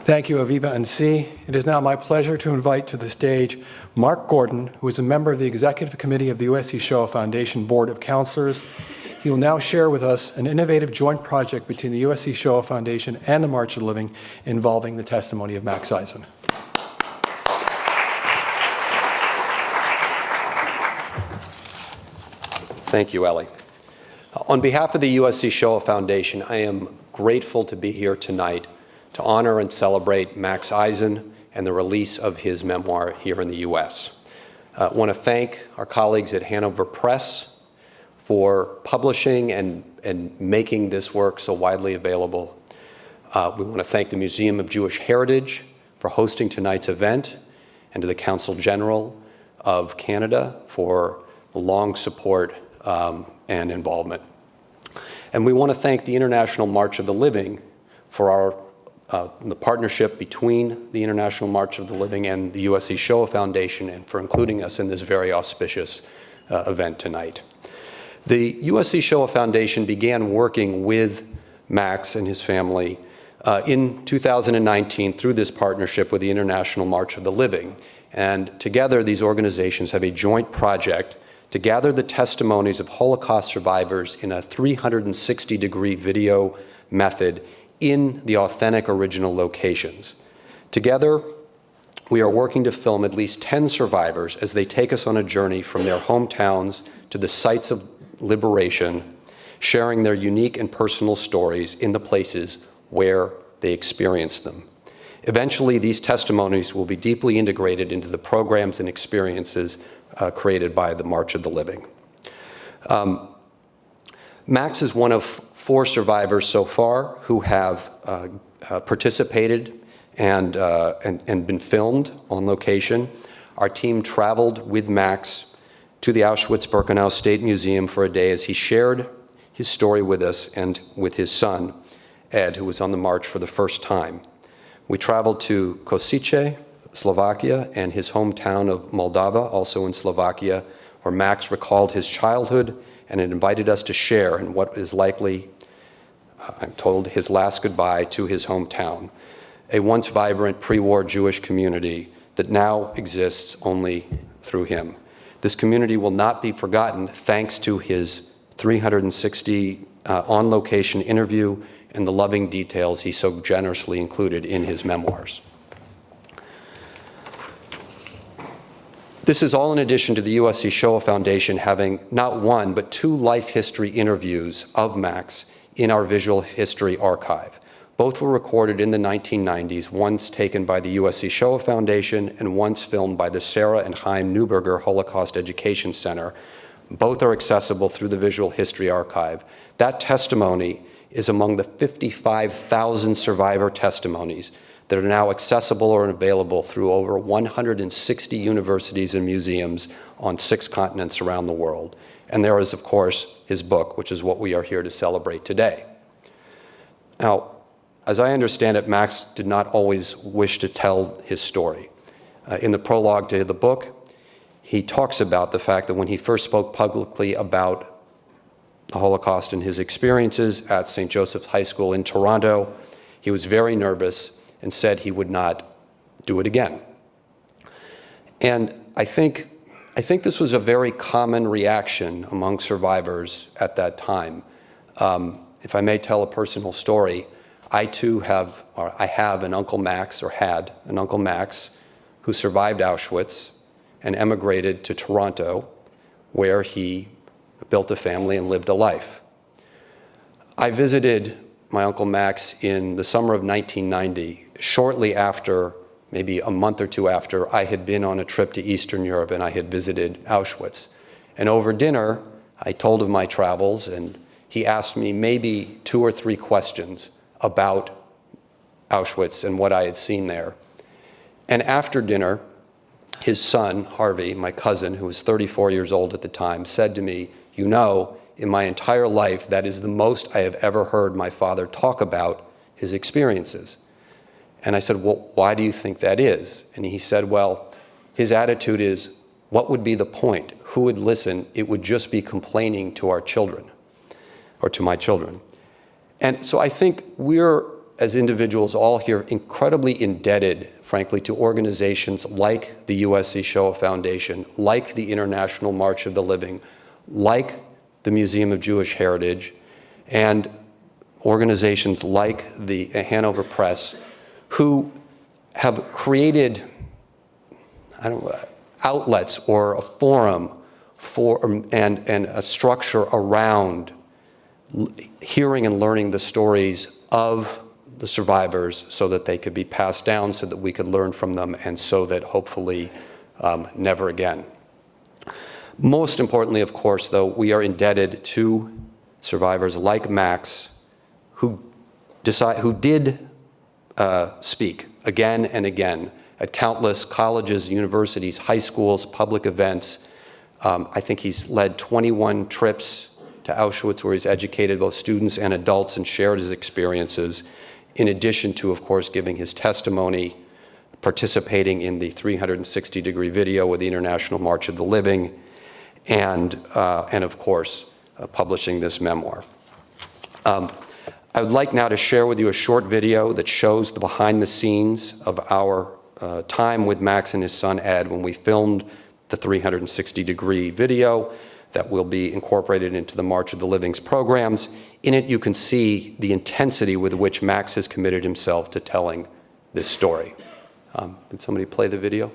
Thank you, Aviva and C. It is now my pleasure to invite to the stage Mark Gordon, who is a member of the Executive Committee of the USC Shoah Foundation Board of Councillors. He will now share with us an innovative joint project between the USC Shoah Foundation and the March of the Living involving the testimony of Max Eisen. Thank you, Ellie. On behalf of the USC Shoah Foundation, I am grateful to be here tonight to honor and celebrate Max Eisen and the release of his memoir here in the U.S. I want to thank our colleagues at Hanover Press for publishing and making this work so widely available. We want to thank the Museum of Jewish Heritage for hosting tonight's event, and to the Council General of Canada for the long support and involvement. And we want to thank the International March of the Living for the partnership between the International March of the Living and the USC Shoah Foundation, and for including us in this very auspicious event tonight. The USC Shoah Foundation began working with Max and his family in 2019 through this partnership with the International March of the Living. And together, these organizations have a joint project to gather the testimonies of Holocaust survivors in a 360-degree video method in the authentic original locations. Together, we are working to film at least 10 survivors as they take us on a journey from their hometowns to the sites of liberation, sharing their unique and personal stories in the places where they experienced them. Eventually, these testimonies will be deeply integrated into the programs and experiences created by the March of the Living. Max is one of 4 survivors so far who have participated and been filmed on location. Our team traveled with Max to the Auschwitz-Birkenau State Museum for a day as he shared his story with us and with his son, Ed, who was on the march for the first time. We traveled to Košice, Slovakia, and his hometown of Moldava, also in Slovakia, where Max recalled his childhood and invited us to share in what is likely, I'm told, his last goodbye to his hometown, a once vibrant pre-war Jewish community that now exists only through him. This community will not be forgotten thanks to his 360 on-location interview and the loving details he so generously included in his memoirs. This is all in addition to the USC Shoah Foundation having not 1, but 2 life history interviews of Max in our visual history archive. Both were recorded in the 1990s, once taken by the USC Shoah Foundation and once filmed by the Sarah and Chaim Neuberger Holocaust Education Center. Both are accessible through the Visual History Archive. That testimony is among the 55,000 survivor testimonies that are now accessible or available through over 160 universities and museums on 6 continents around the world. And there is, of course, his book, which is what we are here to celebrate today. Now, as I understand it, Max did not always wish to tell his story. In the prologue to the book, he talks about the fact that when he first spoke publicly about the Holocaust and his experiences at St. Joseph's High School in Toronto, he was very nervous and said he would not do it again. And I think this was a very common reaction among survivors at that time. If I may tell a personal story, I have an Uncle Max, or had an Uncle Max, who survived Auschwitz and emigrated to Toronto, where he built a family and lived a life. I visited my Uncle Max in the summer of 1990, shortly after, maybe a month or 2 after, I had been on a trip to Eastern Europe and I had visited Auschwitz. And over dinner, I told of my travels, and he asked me maybe 2 or 3 questions about Auschwitz and what I had seen there. And after dinner, his son, Harvey, my cousin, who was 34 years old at the time, said to me, "You know, in my entire life, that is the most I have ever heard my father talk about his experiences." And I said, "Well, why do you think that is?" And he said, "Well, his attitude is, what would be the point? Who would listen? It would just be complaining to our children, or to my children." And so I think we're as individuals all here, incredibly indebted, frankly, to organizations like the USC Shoah Foundation, like the International March of the Living, like the Museum of Jewish Heritage, and organizations like the Hanover Press, who have created outlets or a forum for and a structure around hearing and learning the stories of the survivors so that they could be passed down, so that we could learn from them, and so that hopefully never again. Most importantly, of course, though, we are indebted to survivors like Max, who did speak again and again at countless colleges, universities, high schools, public events. I think he's led 21 trips to Auschwitz, where he's educated both students and adults and shared his experiences, in addition to, of course, giving his testimony, participating in the 360-degree video with the International March of the Living, and of course, publishing this memoir. I would like now to share with you a short video that shows the behind the scenes of our time with Max and his son Ed when we filmed the 360-degree video that will be incorporated into the March of the Living's programs. In it, you can see the intensity with which Max has committed himself to telling this story. Did somebody play the video?